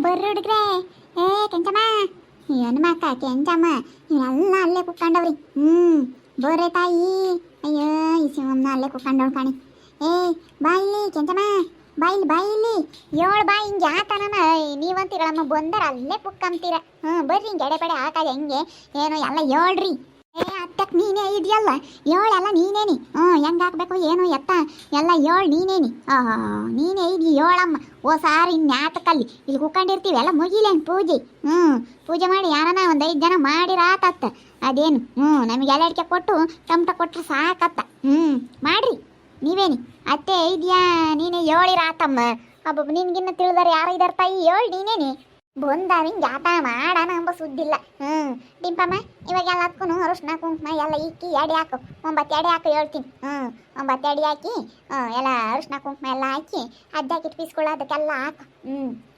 ಬರ್ರಿ ಹುಡುಗ್ರೆ. ಏ ಕೆಂಚಮ್ಮ, ಏನು ಮಕ್ಕ ಕೆಂಚಮ್ಮ, ಎಲ್ಲ ಅಲ್ಲೇ ಕುತ್ಕೊಂಡವ್ರಿ. ಬರ್ರೆ ತಾಯಿ. ಅಯ್ಯೋ ಈ ಶಿವಮ್ಮ ಅಲ್ಲೇ ಕುತ್ಕೊಂಡವ್ ಕಾಣಿ. ಏ ಬಾ ಇಲ್ಲಿ ಕೆಂಚಮ್ಮ, ಬಾ ಇಲ್ಲಿ. ಏಳು ಬಾ ಹಿಂಗೆ ಯಾತನಮ್ಮ ನೀವಂತೀರಮ್ಮ ಬಂದರ ಅಲ್ಲೇ ಕುತ್ಕೊಂತೀರ. ಬರ್ರಿ ಹಿಂಗೆ ಎಡೆ ಪಡೆ ಹಾಕದೆ ಹೆಂಗೆ ಏನೋ ಎಲ್ಲ ಹೇಳ್ರಿ. ಏ ಅತ್ತಕ್ಕೆ ನೀನೇ ಇದೆಯಲ್ಲ, ಏಳೆಲ್ಲ ನೀನೇನಿ. ಹೆಂಗೆ ಹಾಕ್ಬೇಕು ಏನು ಎತ್ತ ಎಲ್ಲ ನೀನೇನಿ. ನೀನೇ ಇದ್ದಿ ಏಳಮ್ಮ. ಓ ಸಾರಿ ಇನ್ಯಾತಕ್ಕಲ್ಲಿ ಇಲ್ಲಿ ಕುತ್ಕೊಂಡಿರ್ತೀವಿ ಎಲ್ಲ ಮುಗಿಲೇನು ಪೂಜೆ. ಪೂಜೆ ಮಾಡಿ ಯಾರನ ಒಂದು 5 ಜನ ಮಾಡಿರಾತತ್ತ. ಅದೇನು ನಮಗೆ ಅಡಿಕೆ ಕೊಟ್ಟು ಟಮಟ ಕೊಟ್ಟರೆ ಸಾಕತ್ತ. ಮಾಡ್ರಿ ನೀವೇನಿ ಅತ್ತೆ ಇದೆಯಾ ನೀನೇ ಹೇಳಿರಾತಮ್ಮ. ಒಬ್ಬೊಬ್ಬ ನಿನ್ಗಿನ್ನ ತಿಳಿದಾರೆ ಯಾರು ಇದಾರ ತಾಯಿ ಹೇಳಿ ನೀನೇನಿ. ಬಂದಾರ ಹಿಂಗೆ ಆಟ ಮಾಡೋಣ ಎಂಬ ಸುದ್ದಿಲ್ಲ. ಡಿಂಪಮ್ಮ ಇವಾಗ ಎಲ್ಲ ಹತ್ಕೊನು ಅರಶಿನ ಕುಂಕುಮ ಎಲ್ಲ ಇಕ್ಕಿ ಎಡೆ ಹಾಕು. 9 ಎಡೆ ಹಾಕು ಹೇಳ್ತೀನಿ. 9 ಎಡೆ ಹಾಕಿ ಎಲ್ಲ ಅರಶಿನ ಕುಂಕುಮ ಎಲ್ಲ ಹಾಕಿ ಅಜ್ಜಾಕಿಟ್ಟು ಪೀಸ್ಕೊಳ್ಳೋ ಅದಕ್ಕೆಲ್ಲ ಹಾಕು.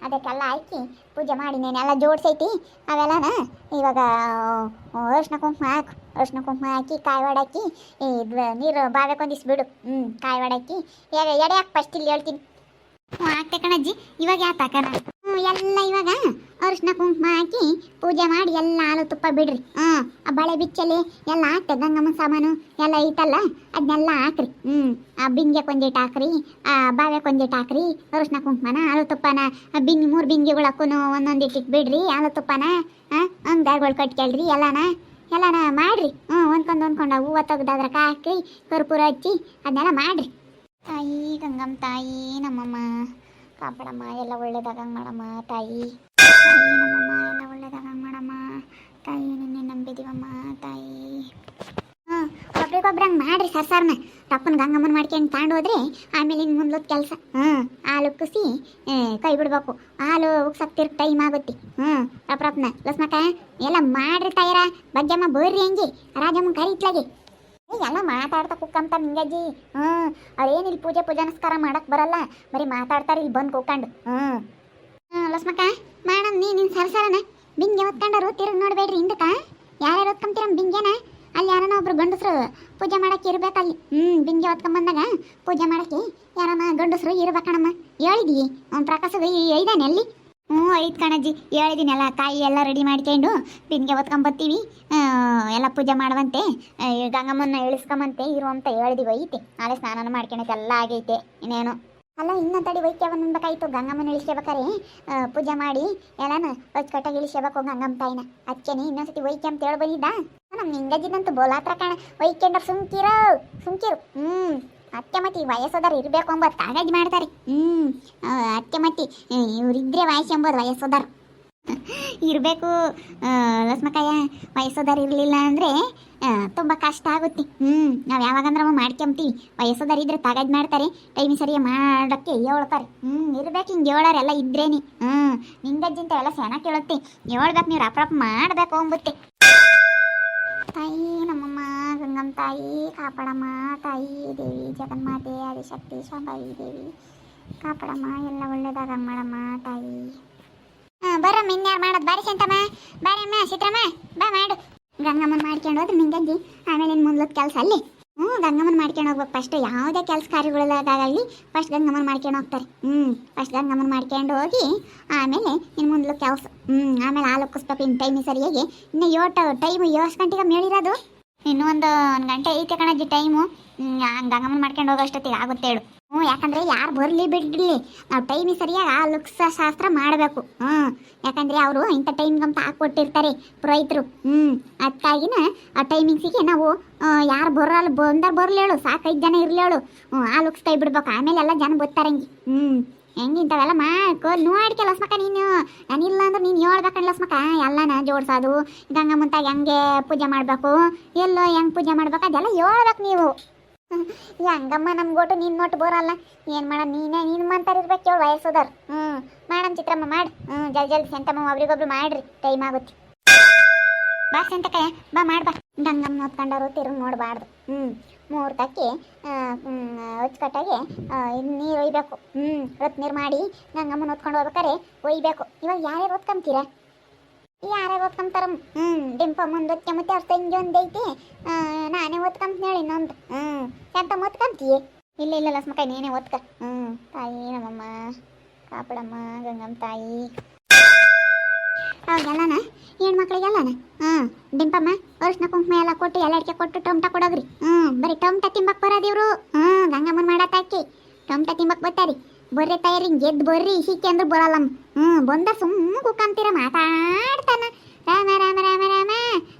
ಅದಕ್ಕೆಲ್ಲ ಹಾಕಿ ಪೂಜೆ ಮಾಡಿ ನೀನೆಲ್ಲ ಜೋಡಿಸೈತಿ ಅವೆಲ್ಲನ. ಇವಾಗ ಅರಶಿನ ಕುಂಕುಮ ಹಾಕು. ಅರಶಿನ ಕುಂಕುಮ ಹಾಕಿ ಕಾಯಿ ಒಡಾಕಿ ನೀರು ಬಾವೆಕೊಂದಿಸ್ ಬಿಡು. ಕಾಯಿ ಒಡಾಕಿ ಎಡೆ ಹಾಕಿ ಫಸ್ಟ್ ಇಲ್ಲಿ ಹೇಳ್ತೀನಿ. ಆಗ್ತೆ ಕಣಜ್ಜಿ ಇವಾಗ ಯಾತಕನ ಎಲ್ಲ ಇವಾಗ ಅರಿಶಿನ ಕುಂಕುಮ ಹಾಕಿ ಪೂಜೆ ಮಾಡಿ ಎಲ್ಲ ಹಾಲು ತುಪ್ಪ ಬಿಡ್ರಿ. ಆ ಬಳೆ ಬಿಚ್ಚಲಿ ಎಲ್ಲ ಹಾಕ್ತೆ ಗಂಗಮ್ಮನ ಸಾಮಾನು ಎಲ್ಲ ಐತಲ್ಲ ಅದನ್ನೆಲ್ಲ ಹಾಕ್ರಿ. ಆ ಬಿಂಗೆ ಕೊಂದಿಟ್ಟು ಹಾಕ್ರಿ, ಆ ಬಾವೆ ಕೊಂದಿಟ್ಟು ಹಾಕ್ರಿ. ಅರಿಶಿನ ಕುಂಕುಮನ ಹಾಲು ತುಪ್ಪನ ಬಿಂಗಿ 3 ಬಿಂಗಿಗಳಕ್ಕೂ ಒಂದೊಂದು ಇಟ್ಟಿಟ್ಟು ಬಿಡ್ರಿ. ಹಾಲು ತುಪ್ಪನ ಬ್ಯಾಗ್ಗಳು ಕಟ್ಕೊಳ್ರಿ ಎಲ್ಲನ ಮಾಡ್ರಿ. ಹೊಂದ್ಕೊಂಡು ಹೂವು ತೆಗ್ದಾದ್ರ ಹಾಕ್ರಿ, ಕರ್ಪೂರ ಹಚ್ಚಿ ಅದನ್ನೆಲ್ಲ ಮಾಡ್ರಿ. ತಾಯಿ ಗಂಗಮ್ಮ ತಾಯಿ ನಮ್ಮಮ್ಮ ಕಾಪಾಡಮ್ಮ, ಎಲ್ಲ ಒಳ್ಳೇದಾಗಂಗೆ ಮಾಡಮ್ಮ ತಾಯಿ. ನಮ್ಮಮ್ಮ ಎಲ್ಲ ಒಳ್ಳೇದಾಗಂಗೆ ಮಾಡಮ್ಮ ತಾಯಿ. ನಿನ್ನೆ ನಂಬಿದೀವಮ್ಮ ತಾಯಿ. ಒಬ್ರಿಗೊಬ್ರಂಗೆ ಮಾಡ್ರಿ ಸರ್ಸಾರನ. ತಪ್ಪನ ಗಂಗಮ್ಮನ ಮಾಡ್ಕೊಂಡು ತಾಂಡು ಹೋದ್ರೆ ಆಮೇಲೆ ಇನ್ನು ಮುಂದೊತ್ತು ಕೆಲಸ. ಹಾಲು ಉಕ್ಕಿಸಿ ಕೈ ಬಿಡ್ಬೇಕು. ಹಾಲು ಉಕ್ಸಕ್ತಿರ್ ಟೈಮ್ ಆಗುತ್ತೆ. ರಪ್ರಪ್ನ ಲಸ್ಮಕ್ಕ ಎಲ್ಲ ಮಾಡ್ರಿ ತಾಯಿರ. ಬಜ್ಜಮ್ಮ ಬರ್ರಿ ಹಂಗೆ ರಾಜಮ್ಮ ಕರೀತ್ಲಾಗೆ ಎಲ್ಲ ಮಾತಾಡ್ತಾ ಕುಕ್ಕಂತ ನಿಂಗಜ್ಜಿ. ಅವ್ರೇನಿಲ್ಲಿ ಪೂಜೆ ಪೂಜಾನಸ್ಕಾರ ಮಾಡಕ್ ಬರಲ್ಲ, ಬರೀ ಮಾತಾಡ್ತಾರೆ ಇಲ್ಲಿ ಬಂದು ಕುಕ್ಕೊಂಡು. ಲಸ್ಮಕ್ಕ ಮಾಡಮ್ ನೀನು ಸರಸರನ ಬಿಂಗೆ ಹೊತ್ಕೊಂಡರು ತಿರುಗಿ ನೋಡ್ಬೇಡ್ರಿ ಹಿಂದಕ್ಕ. ಯಾರ್ಯಾರು ಹೊತ್ಕೊಂತೀರಮ್ಮ ಬಿಂಗೆನ? ಅಲ್ಲಿ ಯಾರನ ಒಬ್ರು ಗಂಡಸ್ರು ಪೂಜೆ ಮಾಡಕ್ಕೆ ಇರ್ಬೇಕಲ್ಲಿ. ಬಿಂಗೆ ಹೊತ್ಕೊಂಬಂದಾಗ ಪೂಜೆ ಮಾಡಕ್ಕೆ ಯಾರನ ಗಂಡಸ್ರು ಇರ್ಬೇಕಣಮ್ಮ. ಹೇಳಿದೀವಿ ಪ್ರಕಾಶ ಇದಾನೆ ಅಲ್ಲಿ. ಐದು ಕಣಜ್ಜಿ ಹೇಳಿದಿನೆಲ್ಲ. ಕಾಯಿ ಎಲ್ಲ ರೆಡಿ ಮಾಡ್ಕೊಂಡು ಬಿಂದಿಗೆ ಹೊತ್ಕೊಂಬತ್ತೀವಿ. ಎಲ್ಲ ಪೂಜೆ ಮಾಡುವಂತೆ ಗಂಗಮ್ಮನ ಇಳಿಸ್ಕೊಂಬಂತೆ ಇರುವಂತ ಹೇಳಿದಿವಿ. ಐತೆ ನಾಳೆ ಸ್ನಾನ ಮಾಡ್ಕೊಳಕ್ಕೆ ಎಲ್ಲ ಆಗೈತೆ. ಇನ್ನೇನು ಅಲ್ಲ ಇನ್ನೊಂದಡಿ ವೈಕ್ಯವನ್ನ ಅನ್ಬೇಕಾಯ್ತು. ಗಂಗಮ್ಮನ ಇಳಿಸ್ಕೋಬೇಕಾರೆ ಪೂಜೆ ಮಾಡಿ ಎಲ್ಲಾನು ಹೊಚ್ಕಟ್ಟಾಗಿ ಇಳಿಸ್ಕೋಬೇಕು ಗಂಗಮ್ಮ ತಾಯಿನ. ಅಚ್ಚನಿ ಇನ್ನೊಂದ್ಸತಿ ವೈಕ್ಯ ಅಂತ ಹೇಳಿ ಬಂದಿದ್ದ. ನಮ್ಮ ನಿಂಗಜ್ಜಿನಂತೂ ಬೋಲಾತ್ರ ಕಾಣ ವೈಕ್ಯಂಡ್ರ ಸುಮ್ಕಿರು. ಅತ್ತೆ ಮತ್ತಿ ವಯಸ್ಸೋದಾರು ಇರಬೇಕು ಎಂಬುದು ಕಾಗಜ್ ಮಾಡ್ತಾರೆ. ಅತ್ತೆ ಮತ್ತಿ ಇವರಿದ್ರೆ ವಯಸ್ಸು ಎಂಬುದು ವಯಸ್ಸೋದಾರು ಇರಬೇಕು. ಲಸ್ಮಕಾಯ ವಯಸ್ಸೋದಾರು ಇರಲಿಲ್ಲ ಅಂದರೆ ತುಂಬ ಕಷ್ಟ ಆಗುತ್ತೆ. ನಾವು ಯಾವಾಗಂದ್ರೆ ಮಾಡ್ಕೊಂತೀವಿ. ವಯಸ್ಸೋದಾರು ಇದ್ರೆ ಕಾಗಜ್ ಮಾಡ್ತಾರೆ, ಟೈಮ್ ಸರಿಯಾಗಿ ಮಾಡೋಕ್ಕೆ ಹೇಳ್ತಾರೆ. ಇರ್ಬೇಕು ಹಿಂಗೆ ಹೇಳೋರೆಲ್ಲ ಇದ್ರೇನಿ. ನಿಂಗಜ್ಜಿಂತ ಎಲ್ಲ ಚೆನ್ನಾಗಿ ಕೇಳುತ್ತೆ. ಹೇಳ್ಬೇಕು ನೀವು ರಪ್ರಪ್ ಮಾಡಬೇಕು ಅಂಬುತ್ತೆ. ತಾಯಿ ನಮ್ಮಮ್ಮ ಗಂಗಮ್ಮ ತಾಯಿ ಕಾಪಾಡಮ್ಮ ತಾಯಿ. ದೇವಿ ಜಗನ್ಮಾತೆ ಆದಿಶಕ್ತಿ ಶಾಂಭವಿ ದೇವಿ ಕಾಪಾಡಮ್ಮ, ಎಲ್ಲ ಒಳ್ಳೇದಾಗ ಮಾಡಮ್ಮ ತಾಯಿ. ಬರಮ್ಮ ಇನ್ಯಾರು ಮಾಡೋದು ಬಾರಿ ಸಂತಮ್ಮ. ಬಾರಮ್ಮ ಚಿತ್ರಮ್ಮ ಬಾ ಮಾಡು. ಗಂಗಮ್ಮನ ಮಾಡ್ಕೊಂಡು ಹೋದ್ರೆ ನಿಂಗಜ್ಜಿ ಆಮೇಲೆ ಇನ್ನು ಮುಂದ್ಲದ ಕೆಲಸ ಅಲ್ಲಿ. ಗಂಗಮ್ಮನ ಮಾಡ್ಕೊಂಡು ಹೋಗ್ಬೇಕು. ಫಸ್ಟ್ ಯಾವುದೇ ಕೆಲಸ ಕಾರ್ಯಗಳಾಗಲಿ ಫಸ್ಟ್ ಗಂಗಮ್ಮನ ಮಾಡ್ಕೊಂಡು ಹೋಗ್ತಾರೆ. ಫಸ್ಟ್ ಗಂಗಮ್ಮನ ಮಾಡ್ಕೊಂಡು ಹೋಗಿ ಆಮೇಲೆ ಇನ್ನು ಮುಂದ್ಲ ಕೆಲಸ. ಆಮೇಲೆ ಹಾಲು ಉಕ್ಕಿಸ್ಬೇಕು ಇನ್ನು ಟೈಮ್ ಸರಿಯಾಗಿ. ಇನ್ನು ಟೈಮು 7 ಗಂಟೆಗೆ ಮೇಳಿರೋದು. ಇನ್ನೂ ಒಂದು ಗಂಟೆ ಐತೆ ಕಣಜ್ಜಿ ಟೈಮು. ಗಂಗಮ್ಮನ ಮಾಡ್ಕೊಂಡು ಹೋಗೋಷ್ಟೊತ್ತಿಗೆ ಆಗುತ್ತೆ ಹೇಳು. ಯಾಕಂದರೆ ಯಾರು ಬರಲಿ ಬಿಡಲಿ ನಾವು ಟೈಮಿಗೆ ಸರಿಯಾಗಿ ಆ ಲುಕ್ಸ ಶಾಸ್ತ್ರ ಮಾಡಬೇಕು. ಯಾಕಂದರೆ ಅವರು ಇಂಥ ಟೈಮ್ಗಂತ ಹಾಕ್ಕೊಟ್ಟಿರ್ತಾರೆ ಪುರೋಹಿತರು. ಅದಕ್ಕಾಗಿನ ಆ ಟೈಮಿಂಗ್ಸಿಗೆ ನಾವು ಯಾರು ಬರಲಿ ಹೇಳು, ಸಾಕು 5 ಜನ ಇರಲಿ ಹೇಳು, ಆ ಲುಕ್ಸ್ ಕೈ ಬಿಡ್ಬೇಕು. ಆಮೇಲೆ ಎಲ್ಲ ಜನ ಬರ್ತಾರಂಗೆ. ಹೆಂಗಿಂಥವೆಲ್ಲ ನೋಡ್ಕೆ ಲಸ್ಮಕ್ಕ ನೀನು. ನಾನಿಲ್ಲ ಅಂದ್ರೆ ನೀನು ಹೇಳ್ಬೇಕಂಡ್ ಲಸ್ಮಕ್ಕ ಎಲ್ಲನ ಜೋಡ್ಸೋದು ಗಂಗಮ್ಮಂತಾಗ ಹೆಂಗೆ ಪೂಜೆ ಮಾಡಬೇಕು, ಎಲ್ಲೋ ಹೆಂಗೆ ಪೂಜೆ ಮಾಡ್ಬೇಕು ಅದೆಲ್ಲ ಹೇಳ್ಬೇಕು ನೀವು. ಈ ಹಂಗಮ್ಮ ನಮ್ಗೊಟ್ಟು ನಿನ್ನ ನೋಟು ಬರಲ್ಲ. ಏನು ಮಾಡ ನೀನು ಮಂತಾರಿರ್ಬೇಕು ಹೇಳು ವಯಸ್ಸೋದಾರು. ಮಾಡಮ್ ಚಿತ್ರಮ್ಮ ಮಾಡಿ. ಜಲ್ದಿ ಸಂತಮ್ಮ ಒಬ್ರಿಗೊಬ್ರು ಮಾಡ್ರಿ, ಟೈಮ್ ಆಗುತ್ತೆ. ಬಾ ಸಂತಕಯ್ಯ ಬಾ ಮಾಡ್ಬಾ. ಗಂಗಮ್ಮ ಹೊತ್ಕೊಂಡವರು ತಿರುಗಿ ನೋಡಬಾರ್ದು. ಮುಹೂರ್ತಕ್ಕೆ ಹೊಚ್ಕಟ್ಟಾಗಿ ನೀರು ಒಯ್ಬೇಕು. ರೊತ್ತು ನೀರು ಮಾಡಿ ಗಂಗಮ್ಮನ ಹೊತ್ಕೊಂಡು ಹೋಗ್ಬೇಕಾರೆ ಒಯ್ಬೇಕು. ಇವಾಗ ಯಾರ್ಯಾರು ಹೊತ್ಕೊಂತೀರ? ಯಾರ್ಯಾರು ಓದ್ಕೊಂತಾರ? ಡಿಂಪ ಮುಂದೆ ಮತ್ತೆ ಅವ್ರ ತಂಗಿ ಒಂದು ಐತಿ, ನಾನೇ ಓದ್ಕೊಂತ ಹೇಳಿ ಇನ್ನೊಂದು. ಎಂತ ಓದ್ಕೊಂತೀಯ? ಇಲ್ಲ ಲಸ್ಮಕ್ಕ ನೀನೇ ಓದ್ಕ. ತಾಯಿ ನಮ್ಮಮ್ಮ ಕಾಪಾಡಮ್ಮ ಗಂಗಮ್ಮ ತಾಯಿ. ಅವಾಗೆಲ್ಲನ ಹೆಣ್ಮಕ್ಳಿಗೆಲ್ಲನ ಡಿಂಪಮ್ಮ ಅರಿಶಿನ ಕುಂಕುಮ ಎಲ್ಲ ಕೊಟ್ಟು ಎಲ್ಲ ಅಡಿಕೆ ಕೊಟ್ಟು ಟೊಮಟ ಕೊಡೋಗ್ರಿ ಬರೀ ಟೊಮಟ ತಿಂಬಕ್ ಬರೋದಿವ್ರು ಗಂಗಮ್ಮನ ಮಾಡತ್ತಾಕಿ ಟೊಮಟ ತಿಂಬಕ್ ಬರ್ತಾರಿ ಬರ್ರಿ ತಯಾರಿ ಗೆದ್ದು ಬರ್ರಿ ಸಿಕ್ಕಿ ಅಂದ್ರೆ ಬರಲ್ಲಮ್ಮ ಬಂದ ಸುಮ್ಮ ಕುಕ್ಕಂತೀರ ಮಾತಾಡ್ತಾನ ರಾಮ ರಾಮ ರಾಮ ರಾಮ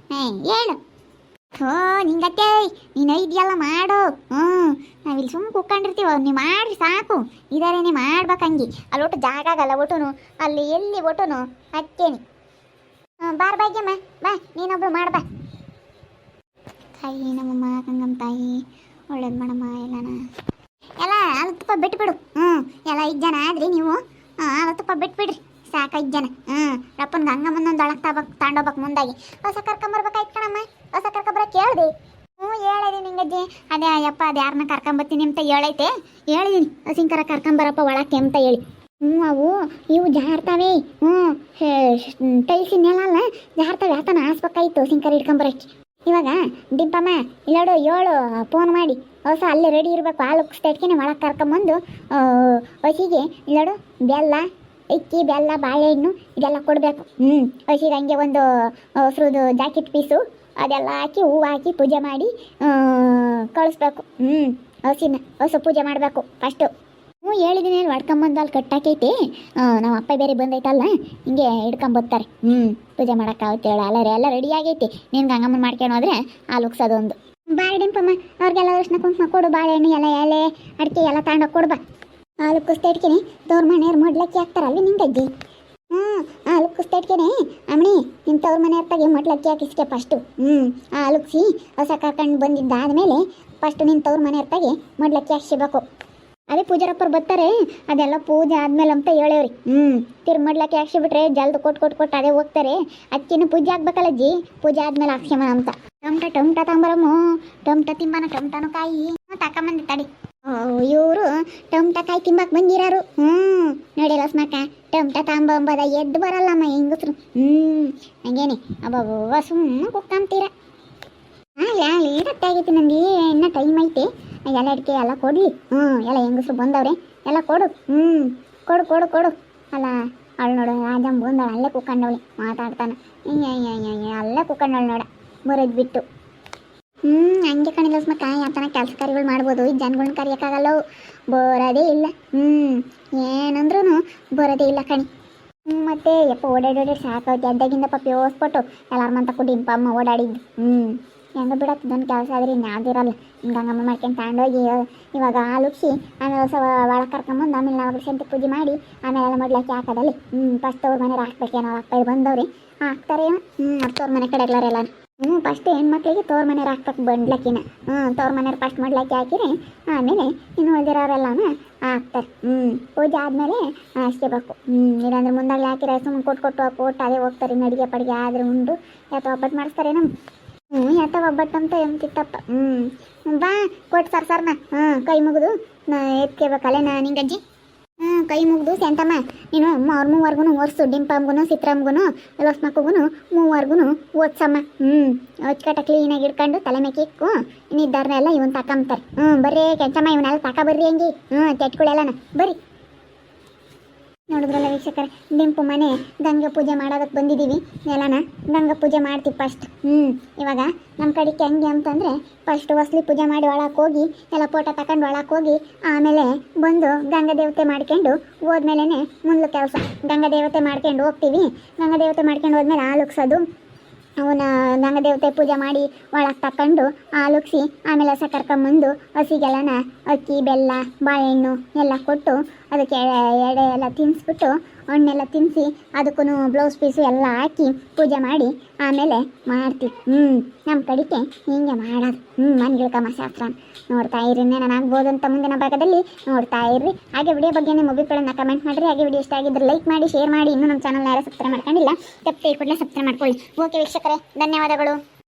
ಹೇಳು ಹೋ ನಿಂಗತ್ತೆ ನೀನು ಇದೆಯಲ್ಲ ಮಾಡು ನಾವಿಲ್ಲಿ ಸುಮ್ಮ ಕುಕ್ಕೊಂಡಿರ್ತೀವ ನೀವು ಮಾಡ್ರಿ ಸಾಕು ಇದಾರೇನೆ ಮಾಡ್ಬೇಕಂಗಿ ಅಲ್ಲಿ ಒಟ್ಟು ಜಾಗ ಆಗಲ್ಲ ಒಟ್ಟುನು ಅಲ್ಲಿ ಎಲ್ಲಿ ಒಟ್ಟುನು ಹತ್ತೇನಿ ಬಾರ್ ಬಾಗ್ಯಮ್ಮ ಬಾ ನೀನೊಬ್ಳು ಮಾಡ್ಬಾ ತಾಯಿ ನಮ್ಮಮ್ಮ ಗಂಗಮ್ಮ ತಾಯಿ ಒಳ್ಳೇದು ಮಾಡಮ್ಮ ಎಲ್ಲನ ಎಲ್ಲ ಹಾಲು ತುಪ್ಪ ಬಿಟ್ಬಿಡು ಎಲ್ಲ 5 ಜನ ಆದ್ರಿ ನೀವು ಹಾಲು ತುಪ್ಪ ಬಿಟ್ಬಿಡ್ರಿ ಸಾಕು 5 ಜನ ರಪ್ಪನ ಗಂಗಮ್ಮನೊಂದು ಒಳಗೆ ತಾಂಡೋಗ್ಬೇಕು ಮುಂದಾಗಿ ಹೊಸ ಕರ್ಕೊಂಬರ್ಬೇಕಾಯ್ತು ಕಣಮ್ಮ ಹೊಸ ಕರ್ಕೊಂಬರಕ್ಕೆ ಹೇಳ್ದೆ ಹೇಳಿದೆ ನಿಂಗಜ್ಜಿ ಅದೇ ಅಯ್ಯಪ್ಪ ಅದು ಯಾರನ್ನ ಕರ್ಕೊಂಬತ್ತೀನಿ ಅಂತ ಹೇಳೈತೆ ಹೇಳಿದೀನಿ ಹಸಿಂಕರ ಕರ್ಕೊಂಬರಪ್ಪ ಒಳಕ್ಕೆ ಅಂತ ಹೇಳಿ ಅವು ಇವು ಜಾರ್ತಾವೆ ಟೈಲ್ಸಿನೆಲ್ಲ ಜಾರ್ತಾವೆ ಆತನ ಹಾಸ್ಬೇಕಾಯ್ತು ಹಸಿಂಕರ ಹಿಡ್ಕೊಂಬರಕ್ಕೆ ಇವಾಗ ಡಿಂಪಮ್ಮ ಇಲ್ಲೋಡು 7 ಫೋನ್ ಮಾಡಿ ಹೊಸ ಅಲ್ಲೇ ರೆಡಿ ಇರಬೇಕು ಹಾಲು ಕುಸ್ತಾಡ್ಕೆ ಒಳಗೆ ಕರ್ಕೊಂಬಂದು ಹಸಿಗೆ ಇಲ್ಲೋಡು ಬೆಲ್ಲ ಇಕ್ಕಿ ಬೆಲ್ಲ ಬಾಳೆಹಣ್ಣು ಇದೆಲ್ಲ ಕೊಡಬೇಕು ಹಸಿಗೆ ಹಂಗೆ ಒಂದು ಹಸ್ರದ್ದು ಜಾಕೆಟ್ ಪೀಸು ಅದೆಲ್ಲ ಹಾಕಿ ಹೂವು ಹಾಕಿ ಪೂಜೆ ಮಾಡಿ ಕಳಿಸ್ಬೇಕು ಹೊಸ ಪೂಜೆ ಮಾಡಬೇಕು ಫಸ್ಟು ಹೇಳಿದ್ದೀನಿ ಹೊಡ್ಕೊಂಬಂದು ಅಲ್ಲಿ ಕಟ್ಟಾಕೈತಿ ನಮ್ಮ ಅಪ್ಪ ಬೇರೆ ಬಂದೈತಲ್ಲ ಹಿಂಗೆ ಹಿಡ್ಕೊಂಬರ್ತಾರೆ ಪೂಜೆ ಮಾಡೋಕ್ಕಾಗುತ್ತೆ ಹೇಳ ಎಲ್ಲ ರೆಡಿ ಆಗೈತಿ ನೀನು ಗಂಗಮ್ಮನ ಮಾಡ್ಕೊಂಡು ಹೋದ್ರೆ ಹಾಲು ಉಗ್ಸೋದೊಂದು ಬಾಳೆ ಡಿಂಪಮ್ಮ ಅವ್ರಿಗೆಲ್ಲ ಅರಿಶಿನ ಕುಂಕುಮ ಕೊಡು ಬಾಳೆಹಣ್ಣು ಎಲ್ಲ ಎಲೆ ಅಡಿಕೆ ಎಲ್ಲ ತಗೊಂಡೋಗಿ ಕೊಡ್ಬಾ ಹಾಲು ಕುಸ್ತಾ ಇಟ್ಕೆನೆ ತವ್ರ ಮನೆಯವ್ರು ಮೊಡ್ಲಕ್ಕಿ ಹಾಕ್ತಾರಲ್ಲ ನಿಂಗಜ್ಜಿ ಹಾಲು ಕುಸ್ತಾ ಇಟ್ಕೆನೆ ಅಮ್ಮಣಿ ನಿಮ್ಮ ತವ್ರ ಮನೆಯವ್ರ ತಾಗೆ ಮೊಡ್ಲಕ್ಕಿ ಹಾಕಿಸ್ಕೆ ಫಸ್ಟು ಹಾಲು ಉಗ್ಸಿ ಹೊಸ ಕರ್ಕೊಂಡು ಬಂದಿದ್ದಾದ್ಮೇಲೆ ಫಸ್ಟ್ ನಿನ್ನ ತವ್ರ ಮನೆಯವ್ರ ತಾಗೆ ಮೊಡ್ಲಕ್ಕಿ ಹಾಕ್ಸಿಬೇಕು ಅದೇ ಪೂಜಾರಪ್ಪರು ಬರ್ತಾರೆ ಅದೆಲ್ಲ ಪೂಜೆ ಆದ್ಮೇಲೆ ಅಂತ ಹೇಳೇವ್ರಿ ತಿರ್ಮಡ್ಲಕ್ಕೆ ಹಾಕ್ಸಿಬಿಟ್ರೆ ಜಲ್ದು ಕೊಟ್ಟು ಅದೇ ಹೋಗ್ತಾರೆ ಅಕ್ಕಿನ ಪೂಜೆ ಆಗ್ಬೇಕಲ್ಲ ಅಜ್ಜಿ ಪೂಜೆ ಆದ್ಮೇಲೆ ಹಾಕ್ಸ್ಯಮ ಅಂತ ಟೊಮಟ ತಗೊಂಬರಮ್ಮ ಟೊಮಟ ತಿಂಬನ ಟೊಮಟನು ಕಾಯಿ ತಕೊಂಬಂದಿ ತಡಿ ಇವರು ಟೊಮಟ ಕಾಯಿ ತಿಂಬಕ್ ಬಂದಿರಾರು ನೋಡಿಲ್ಲ ಸ್ಮಕ್ಕ ಟೊಮಟ ತಾಂಬಂಬದ ಎದ್ದು ಬರಲ್ಲಮ್ಮ ಹೆಂಗಸ್ರು ಹಂಗೇನೆ ಅಬ್ಬ ಸುಮ್ಮ ಕುಕ್ಕಂತೀರ ಇರತ್ತಾಗೈತಿ ನಂದು ಇನ್ನ ಟೈಮ್ ಐತೆ ಎಲ್ಲ ಅಡಿಕೆ ಎಲ್ಲ ಕೊಡ್ಲಿ ಎಲ್ಲ ಹೆಂಗಸ್ರು ಬಂದವ್ರೆ ಎಲ್ಲ ಕೊಡು ಕೊಡು ಅಲ್ಲ ಅವಳು ನೋಡು ರಾಜಮ್ಮ ಬಂದವಳು ಅಲ್ಲೇ ಕುಕ್ಕಂಡವಳಿ ಮಾತಾಡ್ತಾನೆ ಅಲ್ಲೇ ಕುಕ್ಕಂಡವಳು ನೋಡ ಬರೋದು ಬಿಟ್ಟು ಹಂಗೆ ಕಣಿಲ್ಲ ಸ್ಮಕ್ಕ ಯಾತನ ಕೆಲಸ ಕಾರ್ಯಗಳು ಮಾಡ್ಬೋದು ಈ ಜನಗಳನ್ನ ಕರಿಯೋಕ್ಕಾಗಲ್ಲ ಬರೋದೇ ಇಲ್ಲ ಏನಂದ್ರೂ ಬರೋದೇ ಇಲ್ಲ ಕಣಿ ಮತ್ತೆ ಯಪ್ಪ ಓಡಾಡಿ ಸಾಕೈತಿ ಅದ್ದಾಗಿಂದ ಪಪ್ಪಿ ಓಸ್ಬಿಟ್ಟು ಎಲ್ಲಾರ ಮಂತ ಡಿಂಪ ಅಮ್ಮ ಓಡಾಡಿದ್ದು ಹೆಂಗೆ ಬಿಡತ್ತೆ ಇದೊಂದು ಕೆಲಸ ಆದ್ರೆ ಇನ್ಯಾವ್ದಿರಲ್ಲ ಗಂಗಮ್ಮ ಮಾಡ್ಕೊಂಡು ತಗೊಂಡೋಗಿ ಇವಾಗ ಹಾಲುಕ್ಸಿ ಆಮೇಲೆ ಹೊಸ ಒಳಗೆ ಕರ್ಕೊಂಬಂದು ಆಮೇಲೆ ನಾವು ಸಂತೆ ಪೂಜೆ ಮಾಡಿ ಆಮೇಲೆ ಎಲ್ಲ ಮೊಡ್ಲಕ್ಕೆ ಹಾಕೋದಲ್ಲಿ ಫಸ್ಟ್ ಅವ್ರ ಮನೆ ಹಾಕ್ಬೇಕೇನೋ ಅಪ್ಪ ಬಂದವ್ರಿ ಹಾಕ್ತಾರೆ ತವ್ರ ಮನೆ ಕಡೆ ಎಲ್ಲಾರೆಲ್ಲ ಫಸ್ಟ್ ಹೆಣ್ಮಕ್ಳಿಗೆ ತೋರ್ ಮನೆಯವ್ರು ಹಾಕ್ಬೇಕು ಬಂಡ್ಲಕ್ಕಿನ ತೋರ್ ಮನೆಯವ್ರು ಫಸ್ಟ್ ಮೊಡ್ಲಕ್ಕಿ ಹಾಕಿರಿ ಆಮೇಲೆ ಇನ್ನು ಉಳಿದಿರೋರೆಲ್ಲನ ಹಾಕ್ತಾರೆ ಪೂಜೆ ಆದಮೇಲೆ ಹಾಕ್ಸ್ಕೋಬೇಕು ಇಲ್ಲಾಂದ್ರೆ ಮುಂದಾಗಲೇ ಹಾಕಿರ ಸುಮ್ಮನೆ ಕೊಟ್ಟು ಅದೇ ಹೋಗ್ತಾರೆ ಇನ್ನು ಅಡುಗೆ ಪಡಿಗೆ ಆದರೆ ಉಂಡು ಯಾತ ಒಬ್ಬಟ್ಟು ಮಾಡಿಸ್ತಾರೆ ಯಾತ ಒಬ್ಬಟ್ಟು ಅಂತ ಎಂತಿತ್ತಪ್ಪ ಬಾ ಕೊಟ್ಟು ಸರ್ನ ಕೈ ಮುಗಿದು ಎತ್ಕೋಬೇಕಲ್ಲೇ ನಿಂಗಜ್ಜಿ ಕೈ ಮುಗಿದು ಸೆಂಟಮ್ಮ ನೀನು ಅವ್ರ ಮೂವರ್ಗು ಒರ್ಸು ಡಿಂಪಮ್ಗೂ ಸಿತ್ರಮ್ಗೂ ಲಕ್ಷ್ಮಕ್ಕಗೂ ಮೂವರ್ಗು ಓದ್ಸಮ್ಮ ಹೊಚ್ಕಟ ಕ್ಲೀನಾಗಿ ಇಟ್ಕೊಂಡು ತಲೆ ಮೇಕೆ ಇಕ್ಕು ಇನ್ನಿದ್ದಾರನ್ನೆಲ್ಲ ಇವನ್ ತಕೊಂಬ್ತಾರೆ ಬರ್ರಿ ಕೆಂಚಮ್ಮ ಇವನ್ನೆಲ್ಲ ತಕ ಬರ್ರಿ ಹಂಗೆ ತೆಟ್ಕೊಳ್ಳೆಲ್ಲನ ಬರ್ರಿ ನೋಡಿದ್ರಲ್ಲ ವೀಕ್ಷಕರೇ ಡಿಂಪು ಮನೆ ಗಂಗೆ ಪೂಜೆ ಮಾಡೋದಕ್ಕೆ ಬಂದಿದ್ದೀವಿ ಎಲ್ಲನ ಗಂಗೆ ಪೂಜೆ ಮಾಡ್ತೀವಿ ಫಸ್ಟ್ ಇವಾಗ ನಮ್ಮ ಕಡೆಗೆ ಹೆಂಗೆ ಅಂತಂದರೆ ಫಸ್ಟ್ ಹೊಸ್ಲಿ ಪೂಜೆ ಮಾಡಿ ಒಳಕ್ಕೆ ಹೋಗಿ ಎಲ್ಲ ಫೋಟೋ ತಗೊಂಡು ಒಳಕ್ಕೆ ಹೋಗಿ ಆಮೇಲೆ ಬಂದು ಗಂಗಾ ದೇವತೆ ಮಾಡ್ಕೊಂಡು ಹೋದ್ಮೇಲೆ ಮುಂದೆ ಕೆಲಸ ಗಂಗಾ ದೇವತೆ ಮಾಡ್ಕೊಂಡು ಹೋಗ್ತೀವಿ ಗಂಗಾ ದೇವತೆ ಮಾಡ್ಕೊಂಡು ಹೋದ್ಮೇಲೆ ಹಾಲು ಉಗ್ಸೋದು ಅವನ ಗಂಗಾ ದೇವತೆ ಪೂಜೆ ಮಾಡಿ ಒಳಗೆ ತಕೊಂಡು ಹಾಲುಗ್ಸಿ ಆಮೇಲೆ ಹೊಸ ಕರ್ಕೊಂಬಂದು ಹಸಿಗೆಲ್ಲನ ಅಕ್ಕಿ ಬೆಲ್ಲ ಬಾಳೆಹಣ್ಣು ಎಲ್ಲ ಕೊಟ್ಟು ಅದಕ್ಕೆ ಎಡೆ ಎಲ್ಲ ತಿನ್ನಿಸ್ಬಿಟ್ಟು ಹಣ್ಣೆಲ್ಲ ತಿನ್ನಿಸಿ ಅದಕ್ಕೂ ಬ್ಲೌಸ್ ಪೀಸು ಎಲ್ಲ ಹಾಕಿ ಪೂಜೆ ಮಾಡಿ ಆಮೇಲೆ ಮಾಡ್ತೀವಿ ನಮ್ಮ ಕಡೆಗೆ ಹೀಗೆ ಮಾಡೋದು ಮನ್ಗಿಳ್ಕಮ್ಮ ಶಾಸ್ತ್ರ ನೋಡ್ತಾ ಇರ್ರಿ ನಾನು ಆಗ್ಬೋದು ಅಂತ ಮುಂದಿನ ಭಾಗದಲ್ಲಿ ನೋಡ್ತಾ ಇರ್ರಿ ಹಾಗೆ ವಿಡಿಯೋ ಬಗ್ಗೆ ನಿಮ್ಮ ಅಭಿಪ್ರಾಯನ ಕಮೆಂಟ್ ಮಾಡಿರಿ ಹಾಗೆ ವಿಡಿಯೋ ಇಷ್ಟ ಆಗಿದ್ರೆ ಲೈಕ್ ಮಾಡಿ ಶೇರ್ ಮಾಡಿ ಇನ್ನೂ ನಮ್ಮ ಚಾನಲ್ ಯಾರು ಸಬ್ಸ್ಕ್ರೈಬ್ ಮಾಡ್ಕೊಂಡಿಲ್ಲ ತಪ್ಪೇ ಕೂಡಲೇ ಸಬ್ಸ್ಕ್ರೈಬ್ ಮಾಡ್ಕೊಳ್ಳಿ ಓಕೆ ವೀಕ್ಷಕರೇ ಧನ್ಯವಾದಗಳು.